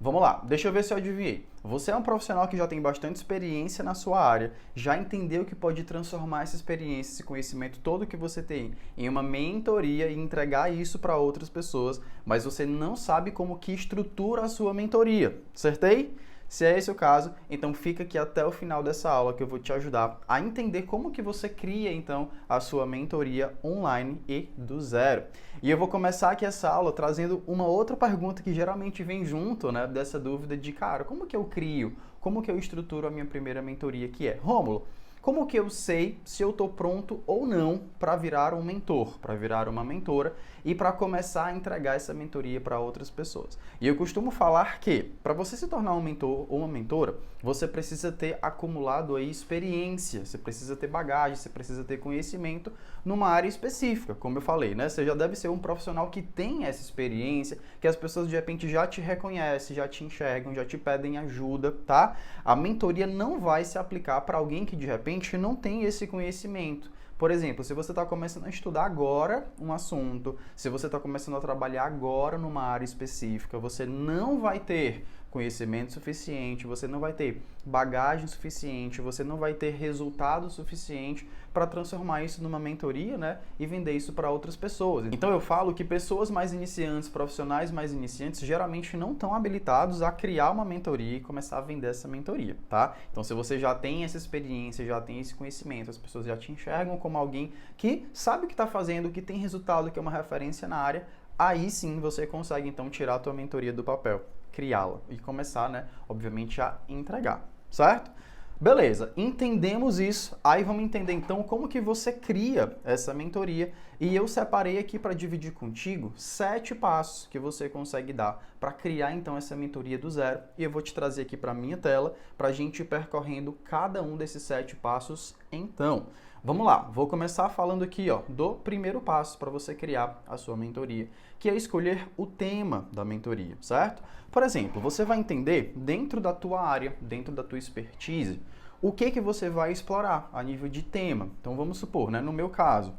Vamos lá, deixa eu ver se eu adivinhei. Você é um profissional que já tem bastante experiência na sua área, já entendeu que pode transformar essa experiência, esse conhecimento todo que você tem em uma mentoria e entregar isso para outras pessoas, mas você não sabe como que estrutura a sua mentoria. Acertei? Se é esse o caso, então fica aqui até o final dessa aula que eu vou te ajudar a entender como que você cria então a sua mentoria online e do zero. E eu vou começar aqui essa aula trazendo uma outra pergunta que geralmente vem junto, né, dessa dúvida de, cara, como que eu crio, como que eu estruturo a minha primeira mentoria, que é, Rômulo, como que eu sei se eu estou pronto ou não para virar um mentor, para virar uma mentora e para começar a entregar essa mentoria para outras pessoas? E eu costumo falar que para você se tornar um mentor ou uma mentora, você precisa ter acumulado aí experiência, você precisa ter bagagem, você precisa ter conhecimento numa área específica, como eu falei, né? Você já deve ser um profissional que tem essa experiência, que as pessoas de repente já te reconhecem, já te enxergam, já te pedem ajuda, tá? A mentoria não vai se aplicar para alguém que de repente não tem esse conhecimento. Por exemplo, se você está começando a estudar agora um assunto, se você está começando a trabalhar agora numa área específica, você não vai ter conhecimento suficiente, você não vai ter bagagem suficiente, você não vai ter resultado suficiente para transformar isso numa mentoria, né, e vender isso para outras pessoas. Então eu falo que pessoas mais iniciantes, profissionais mais iniciantes, geralmente não estão habilitados a criar uma mentoria e começar a vender essa mentoria, tá? Então se você já tem essa experiência, já tem esse conhecimento, as pessoas já te enxergam como alguém que sabe o que está fazendo, que tem resultado, que é uma referência na área, aí sim você consegue então tirar a tua mentoria do papel, criá-la e começar, né, obviamente a entregar, certo? Beleza, entendemos isso, aí vamos entender então como que você cria essa mentoria e eu separei aqui para dividir contigo 7 passos que você consegue dar para criar então essa mentoria do zero e eu vou te trazer aqui para a minha tela para a gente ir percorrendo cada um desses 7 passos então. Vamos lá, vou começar falando aqui ó, do primeiro passo para você criar a sua mentoria, que é escolher o tema da mentoria, certo? Por exemplo, você vai entender dentro da tua área, dentro da tua expertise, o que você vai explorar a nível de tema. Então vamos supor, né, no meu caso,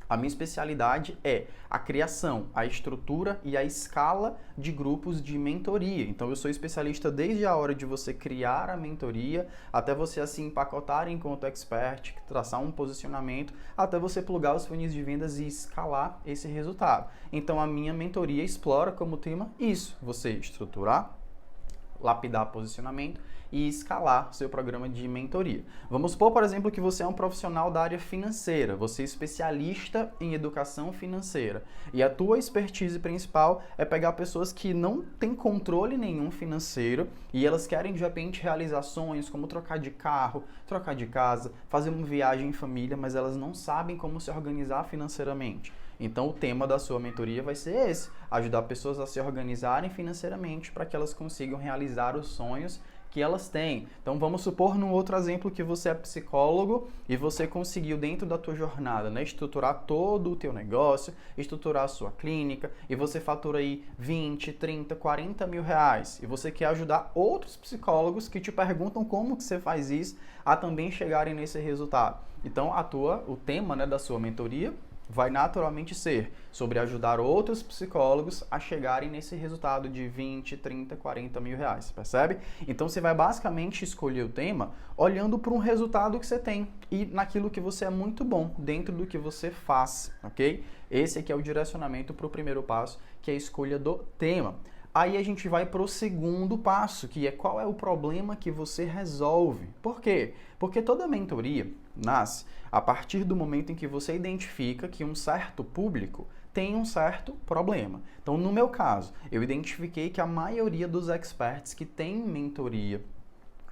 a minha especialidade é a criação, a estrutura e a escala de grupos de mentoria. Então eu sou especialista desde a hora de você criar a mentoria, até você assim empacotar enquanto expert, traçar um posicionamento, até você plugar os funis de vendas e escalar esse resultado. Então a minha mentoria explora como tema isso, você estruturar, lapidar posicionamento e escalar seu programa de mentoria. Vamos supor, por exemplo, que você é um profissional da área financeira, você é especialista em educação financeira e a tua expertise principal é pegar pessoas que não têm controle nenhum financeiro e elas querem de repente realizar sonhos como trocar de carro, trocar de casa, fazer uma viagem em família, mas elas não sabem como se organizar financeiramente. Então o tema da sua mentoria vai ser esse, ajudar pessoas a se organizarem financeiramente para que elas consigam realizar os sonhos que elas têm. Então vamos supor num outro exemplo que você é psicólogo e você conseguiu dentro da tua jornada, né, estruturar todo o teu negócio, estruturar a sua clínica e você fatura aí 20, 30, 40 mil reais e você quer ajudar outros psicólogos que te perguntam como que você faz isso a também chegarem nesse resultado. Então o tema, né, da sua mentoria vai naturalmente ser sobre ajudar outros psicólogos a chegarem nesse resultado de 20, 30, 40 mil reais, percebe? Então você vai basicamente escolher o tema olhando para um resultado que você tem e naquilo que você é muito bom, dentro do que você faz, ok? Esse aqui é o direcionamento para o primeiro passo, que é a escolha do tema. Aí a gente vai para o segundo passo, que é qual é o problema que você resolve. Por quê? Porque toda mentoria nasce a partir do momento em que você identifica que um certo público tem um certo problema. Então, no meu caso, eu identifiquei que a maioria dos experts que têm mentoria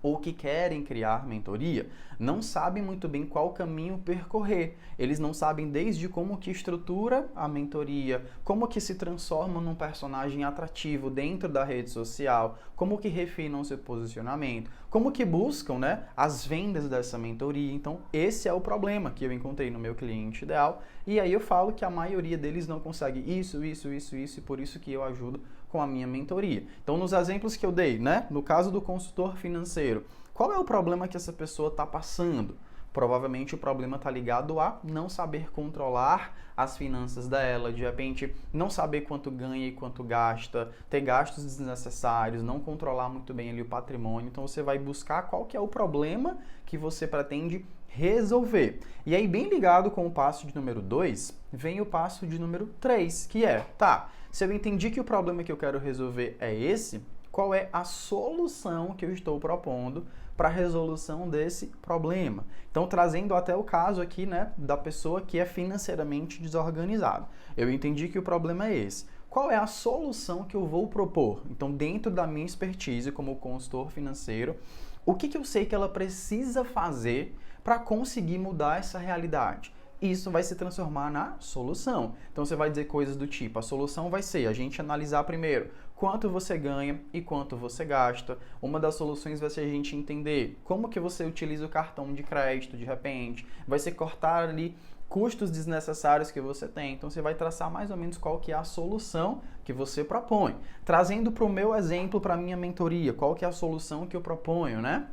ou que querem criar mentoria, não sabem muito bem qual caminho percorrer. Eles não sabem desde como que estrutura a mentoria, como que se transforma num personagem atrativo dentro da rede social, como que refinam seu posicionamento, como que buscam, né, as vendas dessa mentoria. Então, esse é o problema que eu encontrei no meu cliente ideal. E aí eu falo que a maioria deles não consegue isso, e por isso que eu ajudo com a minha mentoria. Então, nos exemplos que eu dei, né, no caso do consultor financeiro, qual é o problema que essa pessoa está passando? Provavelmente o problema está ligado a não saber controlar as finanças dela, de repente não saber quanto ganha e quanto gasta, ter gastos desnecessários, não controlar muito bem ali o patrimônio. Então você vai buscar qual que é o problema que você pretende resolver. E aí, bem ligado com o passo de número 2, vem o passo de número 3, que é, tá, se eu entendi que o problema que eu quero resolver é esse, qual é a solução que eu estou propondo para a resolução desse problema? Então, trazendo até o caso aqui, né, da pessoa que é financeiramente desorganizada. Eu entendi que o problema é esse. Qual é a solução que eu vou propor? Então, dentro da minha expertise como consultor financeiro, o que eu sei que ela precisa fazer para conseguir mudar essa realidade? Isso vai se transformar na solução. Então você vai dizer coisas do tipo, a solução vai ser a gente analisar primeiro quanto você ganha e quanto você gasta. Uma das soluções vai ser a gente entender como que você utiliza o cartão de crédito de repente. Vai ser cortar ali custos desnecessários que você tem. Então você vai traçar mais ou menos qual que é a solução que você propõe. Trazendo para o meu exemplo, para a minha mentoria, qual que é a solução que eu proponho, né?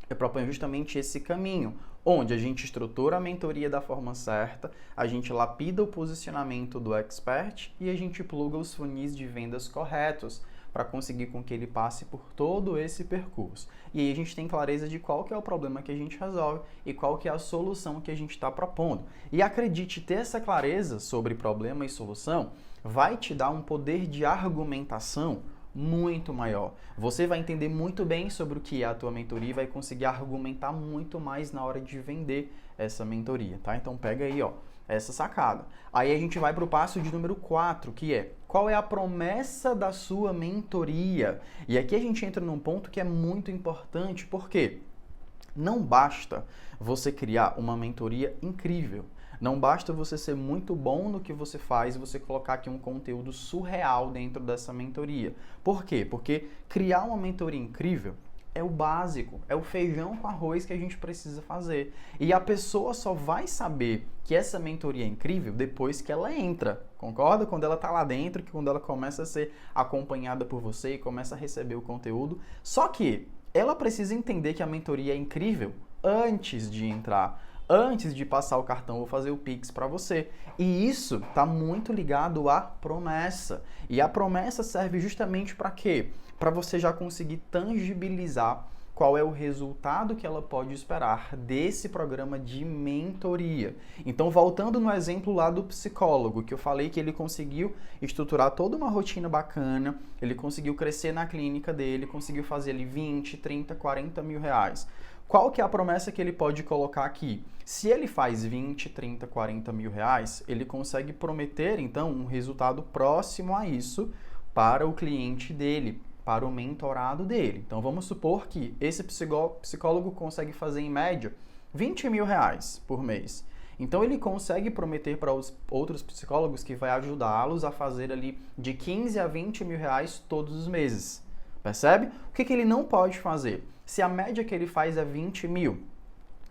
Eu proponho justamente esse caminho, onde a gente estrutura a mentoria da forma certa, a gente lapida o posicionamento do expert e a gente pluga os funis de vendas corretos para conseguir com que ele passe por todo esse percurso. E aí a gente tem clareza de qual que é o problema que a gente resolve e qual que é a solução que a gente está propondo. E acredite, ter essa clareza sobre problema e solução vai te dar um poder de argumentação muito maior. Você vai entender muito bem sobre o que é a tua mentoria e vai conseguir argumentar muito mais na hora de vender essa mentoria, tá? Então pega aí, ó, essa sacada. Aí a gente vai para o passo de número 4, que é qual é a promessa da sua mentoria? E aqui a gente entra num ponto que é muito importante, porque não basta você criar uma mentoria incrível. Não basta você ser muito bom no que você faz e você colocar aqui um conteúdo surreal dentro dessa mentoria. Por quê? Porque criar uma mentoria incrível é o básico, é o feijão com arroz que a gente precisa fazer. E a pessoa só vai saber que essa mentoria é incrível depois que ela entra, concorda? Quando ela tá lá dentro, que quando ela começa a ser acompanhada por você e começa a receber o conteúdo. Só que ela precisa entender que a mentoria é incrível antes de entrar. Antes de passar o cartão, vou fazer o Pix para você. E isso está muito ligado à promessa. E a promessa serve justamente para quê? Para você já conseguir tangibilizar qual é o resultado que ela pode esperar desse programa de mentoria. Então, voltando no exemplo lá do psicólogo, que eu falei que ele conseguiu estruturar toda uma rotina bacana, ele conseguiu crescer na clínica dele, conseguiu fazer ali 20, 30, 40 mil reais. Qual que é a promessa que ele pode colocar aqui? Se ele faz 20, 30, 40 mil reais, ele consegue prometer, então, um resultado próximo a isso para o cliente dele, para o mentorado dele. Então, vamos supor que esse psicólogo consegue fazer, em média, 20 mil reais por mês. Então, ele consegue prometer para os outros psicólogos que vai ajudá-los a fazer ali de 15 a 20 mil reais todos os meses. Percebe? O que ele não pode fazer? Se a média que ele faz é 20 mil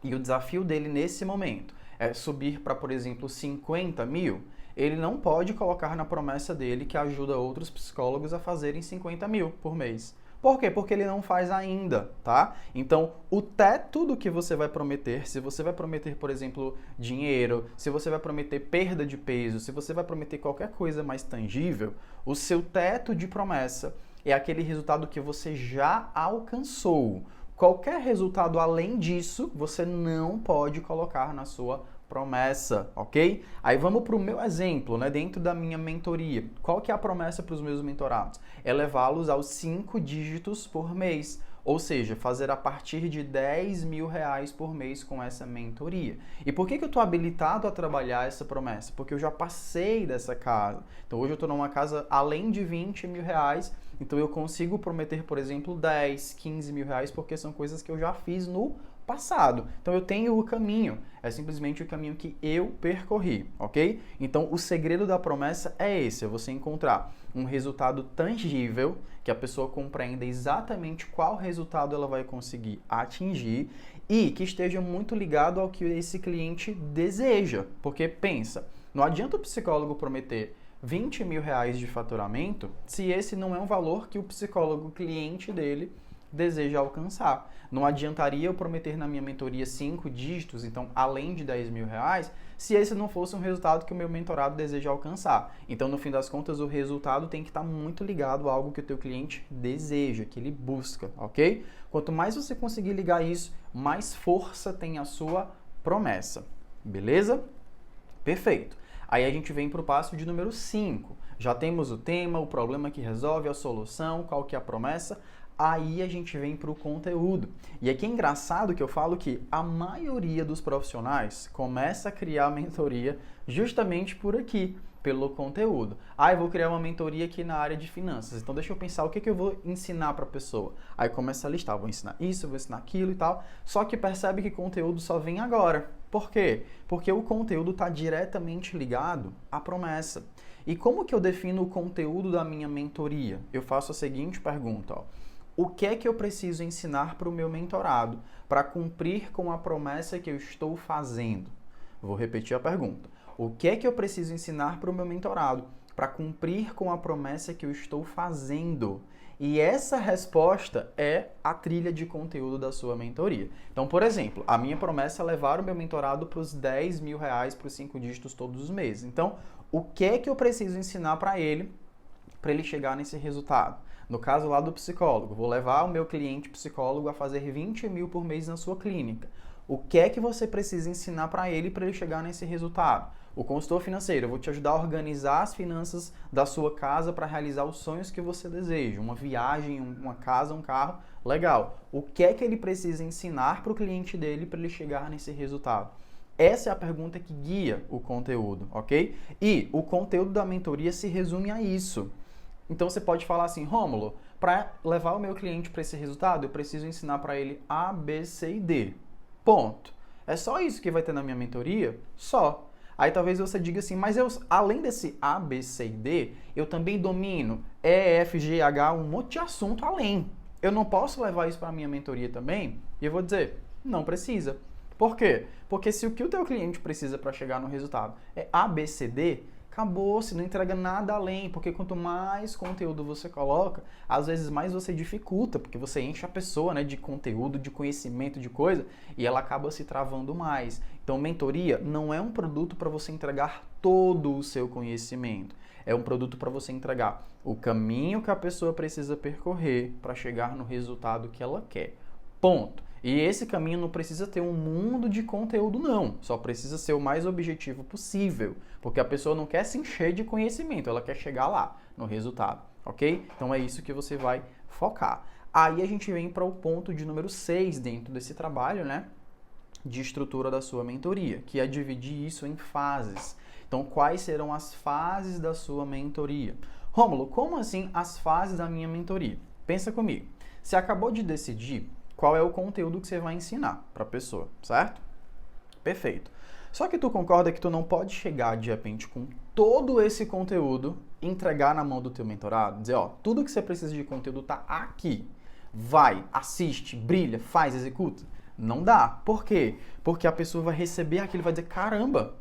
e o desafio dele nesse momento é subir para, por exemplo, 50 mil, ele não pode colocar na promessa dele que ajuda outros psicólogos a fazerem 50 mil por mês. Por quê? Porque ele não faz ainda, tá? Então, o teto do que você vai prometer, se você vai prometer, por exemplo, dinheiro, se você vai prometer perda de peso, se você vai prometer qualquer coisa mais tangível, o seu teto de promessa é aquele resultado que você já alcançou. Qualquer resultado além disso, você não pode colocar na sua promessa, ok? Aí vamos para o meu exemplo, né? Dentro da minha mentoria. Qual que é a promessa para os meus mentorados? É levá-los aos 5 dígitos por mês. Ou seja, fazer a partir de 10 mil reais por mês com essa mentoria. E por que eu estou habilitado a trabalhar essa promessa? Porque eu já passei dessa casa. Então hoje eu estou numa casa além de 20 mil reais, então eu consigo prometer, por exemplo, 10, 15 mil reais, porque são coisas que eu já fiz no passado. Então eu tenho o caminho, é simplesmente o caminho que eu percorri, ok? Então o segredo da promessa é esse, é você encontrar um resultado tangível, que a pessoa compreenda exatamente qual resultado ela vai conseguir atingir e que esteja muito ligado ao que esse cliente deseja. Porque pensa, não adianta o psicólogo prometer 20 mil reais de faturamento se esse não é um valor que o psicólogo cliente dele deseja alcançar. Não adiantaria eu prometer na minha mentoria 5 dígitos, então além de R$ 10.000, se esse não fosse um resultado que o meu mentorado deseja alcançar. Então, no fim das contas, o resultado tem que estar muito ligado a algo que o teu cliente deseja, que ele busca, ok? Quanto mais você conseguir ligar isso, mais força tem a sua promessa, beleza? Perfeito. Aí a gente vem para o passo de número 5. Já temos o tema, o problema que resolve, a solução, qual que é a promessa. Aí a gente vem para o conteúdo. E aqui é engraçado que eu falo que a maioria dos profissionais começa a criar a mentoria justamente por aqui, pelo conteúdo. Eu vou criar uma mentoria aqui na área de finanças, então deixa eu pensar o que eu vou ensinar para a pessoa. Aí começa a listar, vou ensinar isso, vou ensinar aquilo e tal, só que percebe que conteúdo só vem agora. Por quê? Porque o conteúdo está diretamente ligado à promessa. E como que eu defino o conteúdo da minha mentoria? Eu faço a seguinte pergunta, ó. O que é que eu preciso ensinar para o meu mentorado para cumprir com a promessa que eu estou fazendo? Vou repetir a pergunta. O que é que eu preciso ensinar para o meu mentorado para cumprir com a promessa que eu estou fazendo? E essa resposta é a trilha de conteúdo da sua mentoria. Então, por exemplo, a minha promessa é levar o meu mentorado para os R$ 10.000, para os 5 dígitos todos os meses. Então, o que é que eu preciso ensinar para ele chegar nesse resultado? No caso lá do psicólogo, vou levar o meu cliente psicólogo a fazer 20 mil por mês na sua clínica. O que é que você precisa ensinar para ele chegar nesse resultado? O consultor financeiro, eu vou te ajudar a organizar as finanças da sua casa para realizar os sonhos que você deseja. Uma viagem, uma casa, um carro, legal. O que é que ele precisa ensinar para o cliente dele para ele chegar nesse resultado? Essa é a pergunta que guia o conteúdo, ok? E o conteúdo da mentoria se resume a isso. Então você pode falar assim, Rômulo, para levar o meu cliente para esse resultado, eu preciso ensinar para ele A, B, C e D. Ponto. É só isso que vai ter na minha mentoria? Só. Aí talvez você diga assim, mas eu, além desse A, B, C e D, eu também domino E, F, G, H, um monte de assunto além. Eu não posso levar isso para a minha mentoria também? E eu vou dizer, não precisa. Por quê? Porque se o que o teu cliente precisa para chegar no resultado é A, B, C, D, acabou, se não entrega nada além, porque quanto mais conteúdo você coloca, às vezes mais você dificulta, porque você enche a pessoa, né, de conteúdo, de conhecimento, de coisa, e ela acaba se travando mais. Então, mentoria não é um produto para você entregar todo o seu conhecimento, é um produto para você entregar o caminho que a pessoa precisa percorrer para chegar no resultado que ela quer. Ponto. E esse caminho não precisa ter um mundo de conteúdo, não. Só precisa ser o mais objetivo possível. Porque a pessoa não quer se encher de conhecimento, ela quer chegar lá, no resultado, ok? Então é isso que você vai focar. Aí a gente vem para o ponto de número 6 dentro desse trabalho, né? De estrutura da sua mentoria, que é dividir isso em fases. Então, quais serão as fases da sua mentoria? Rômulo, como assim as fases da minha mentoria? Pensa comigo. Você acabou de decidir qual é o conteúdo que você vai ensinar para a pessoa, certo? Perfeito. Só que tu concorda que tu não pode chegar de repente com todo esse conteúdo, entregar na mão do teu mentorado, dizer, ó, tudo que você precisa de conteúdo tá aqui. Vai, assiste, brilha, faz, executa. Não dá. Por quê? Porque a pessoa vai receber aquilo e vai dizer, caramba,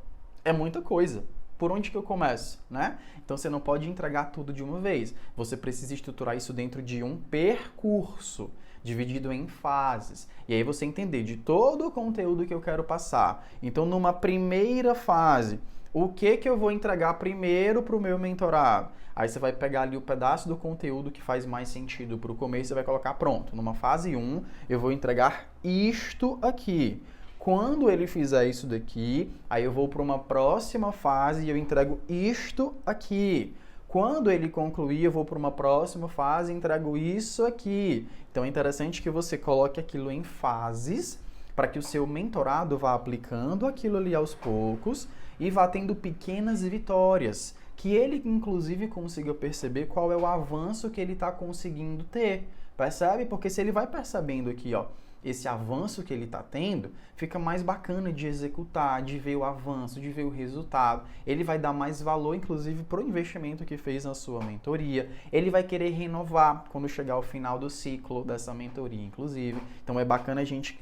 é muita coisa. Por onde que eu começo, né? Então você não pode entregar tudo de uma vez. Você precisa estruturar isso dentro de um percurso, dividido em fases. E aí você entender de todo o conteúdo que eu quero passar. Então, numa primeira fase, o que eu vou entregar primeiro para o meu mentorado? Aí você vai pegar ali o pedaço do conteúdo que faz mais sentido para o começo e vai colocar pronto. Numa fase 1, eu vou entregar isto aqui. Quando ele fizer isso daqui, aí eu vou para uma próxima fase e eu entrego isto aqui. Quando ele concluir, eu vou para uma próxima fase e entrego isso aqui. Então é interessante que você coloque aquilo em fases para que o seu mentorado vá aplicando aquilo ali aos poucos e vá tendo pequenas vitórias, que ele inclusive consiga perceber qual é o avanço que ele está conseguindo ter. Percebe? Porque se ele vai percebendo aqui, ó, esse avanço que ele está tendo, fica mais bacana de executar, de ver o avanço, de ver o resultado. Ele vai dar mais valor, inclusive, para o investimento que fez na sua mentoria. Ele vai querer renovar quando chegar ao final do ciclo dessa mentoria, inclusive. Então, é bacana a gente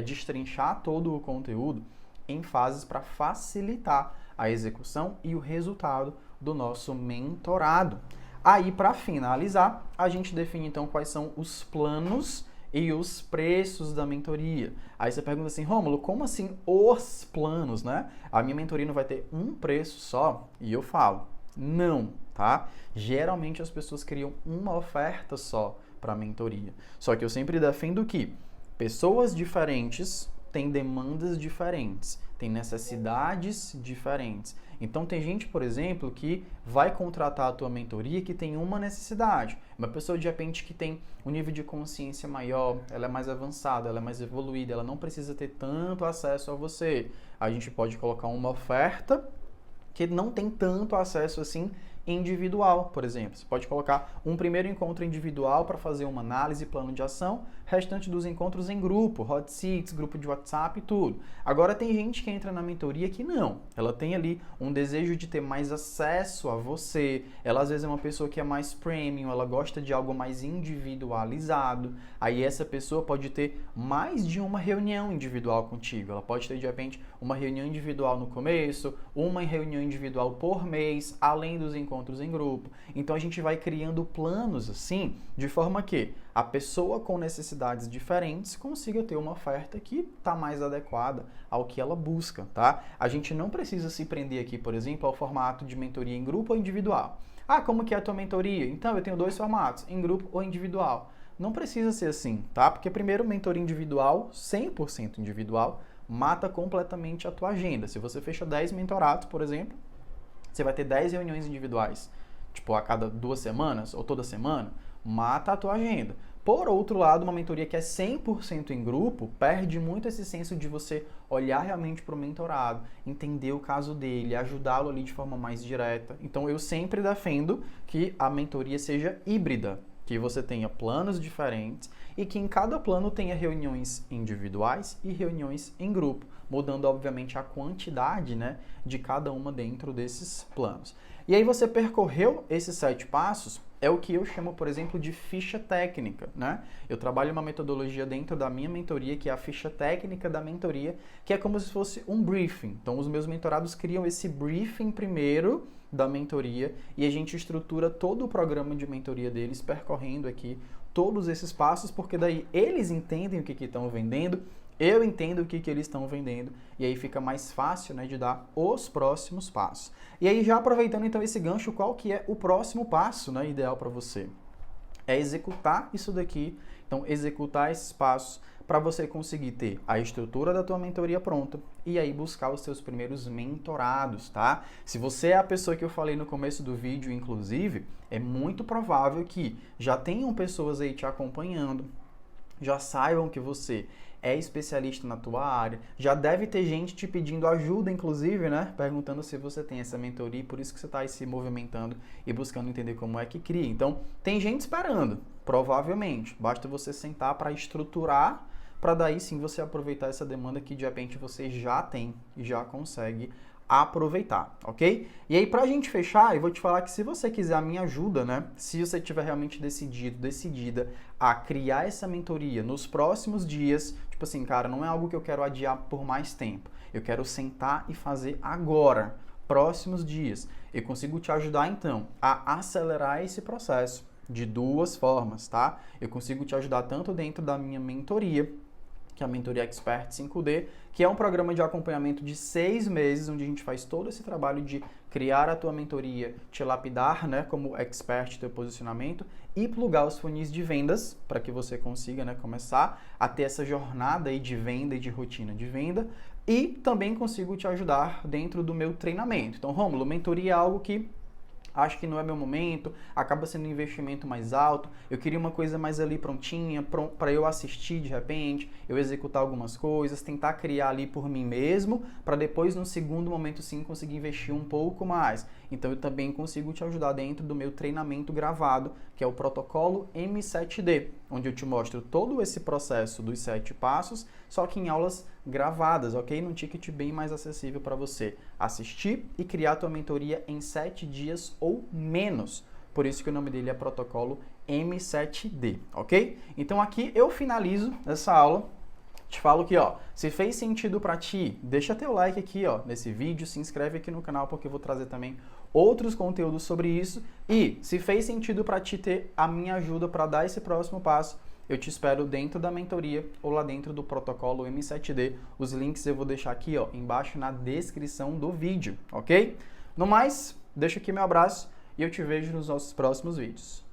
destrinchar todo o conteúdo em fases para facilitar a execução e o resultado do nosso mentorado. Aí, para finalizar, a gente define então quais são os planos e os preços da mentoria. Aí você pergunta assim, Rômulo, como assim os planos, né? A minha mentoria não vai ter um preço só? E eu falo, não, tá? Geralmente as pessoas criam uma oferta só para a mentoria. Só que eu sempre defendo que pessoas diferentes têm demandas diferentes, têm necessidades diferentes. Então tem gente, por exemplo, que vai contratar a tua mentoria que tem uma necessidade. Uma pessoa, de repente, que tem um nível de consciência maior, ela é mais avançada, ela é mais evoluída, ela não precisa ter tanto acesso a você. A gente pode colocar uma oferta que não tem tanto acesso assim individual, por exemplo. Você pode colocar um primeiro encontro individual para fazer uma análise, plano de ação, restante dos encontros em grupo, hot seats, grupo de WhatsApp e tudo. Agora tem gente que entra na mentoria que não. Ela tem ali um desejo de ter mais acesso a você. Ela às vezes é uma pessoa que é mais premium, ela gosta de algo mais individualizado. Aí essa pessoa pode ter mais de uma reunião individual contigo. Ela pode ter de repente uma reunião individual no começo, uma reunião individual por mês, além dos encontros em grupo. Então a gente vai criando planos assim, de forma que a pessoa com necessidades diferentes consiga ter uma oferta que está mais adequada ao que ela busca, tá? A gente não precisa se prender aqui, por exemplo, ao formato de mentoria em grupo ou individual. Ah, como que é a tua mentoria? Então, eu tenho 2 formatos, em grupo ou individual. Não precisa ser assim, tá? Porque primeiro, mentoria individual, 100% individual, mata completamente a tua agenda. Se você fecha 10 mentorados, por exemplo, você vai ter 10 reuniões individuais, tipo a cada 2 semanas ou toda semana, mata a tua agenda. Por outro lado, uma mentoria que é 100% em grupo, perde muito esse senso de você olhar realmente para o mentorado, entender o caso dele, ajudá-lo ali de forma mais direta. Então eu sempre defendo que a mentoria seja híbrida, que você tenha planos diferentes e que em cada plano tenha reuniões individuais e reuniões em grupo, mudando obviamente a quantidade, né, de cada uma dentro desses planos. E aí você percorreu esses 7 passos, é o que eu chamo, por exemplo, de ficha técnica, né? Eu trabalho uma metodologia dentro da minha mentoria, que é a ficha técnica da mentoria, que é como se fosse um briefing. Então, os meus mentorados criam esse briefing primeiro da mentoria e a gente estrutura todo o programa de mentoria deles, percorrendo aqui todos esses passos, porque daí eles entendem o que estão vendendo, eu entendo o que eles estão vendendo e aí fica mais fácil, né, de dar os próximos passos. E aí já aproveitando então esse gancho, qual que é o próximo passo, né, ideal para você? É executar isso daqui, então executar esses passos para você conseguir ter a estrutura da tua mentoria pronta e aí buscar os seus primeiros mentorados, tá? Se você é a pessoa que eu falei no começo do vídeo, inclusive, é muito provável que já tenham pessoas aí te acompanhando, já saibam que você é especialista na tua área, já deve ter gente te pedindo ajuda, inclusive, né? Perguntando se você tem essa mentoria, por isso que você está aí se movimentando e buscando entender como é que cria. Então, tem gente esperando, provavelmente. Basta você sentar para estruturar, para daí sim você aproveitar essa demanda que de repente você já tem e já consegue aproveitar, ok? E aí, pra gente fechar, eu vou te falar que se você quiser a minha ajuda, né? Se você tiver realmente decidida a criar essa mentoria nos próximos dias, tipo assim, cara, não é algo que eu quero adiar por mais tempo. Eu quero sentar e fazer agora, próximos dias. Eu consigo te ajudar, então, a acelerar esse processo de 2 formas, tá? Eu consigo te ajudar tanto dentro da minha mentoria, que é a Mentoria Expert 5D, que é um programa de acompanhamento de 6 meses, onde a gente faz todo esse trabalho de criar a tua mentoria, te lapidar, né, como expert, teu posicionamento, e plugar os funis de vendas, para que você consiga, né, começar a ter essa jornada aí de venda e de rotina de venda, e também consigo te ajudar dentro do meu treinamento. Então, Rômulo, mentoria é algo que acho que não é meu momento, acaba sendo um investimento mais alto, eu queria uma coisa mais ali prontinha, para eu assistir de repente, eu executar algumas coisas, tentar criar ali por mim mesmo, para depois no segundo momento sim conseguir investir um pouco mais. Então eu também consigo te ajudar dentro do meu treinamento gravado, que é o protocolo M7D, onde eu te mostro todo esse processo dos 7 passos, só que em aulas gravadas, ok? Num ticket bem mais acessível para você assistir e criar a tua mentoria em 7 dias ou menos. Por isso que o nome dele é protocolo M7D, ok? Então aqui eu finalizo essa aula. Te falo que, ó, se fez sentido para ti, deixa teu like aqui, ó, nesse vídeo, se inscreve aqui no canal porque eu vou trazer também outros conteúdos sobre isso. E se fez sentido para ti ter a minha ajuda para dar esse próximo passo, eu te espero dentro da mentoria ou lá dentro do protocolo M7D. Os links eu vou deixar aqui, ó, embaixo na descrição do vídeo, ok? No mais, deixo aqui meu abraço e eu te vejo nos nossos próximos vídeos.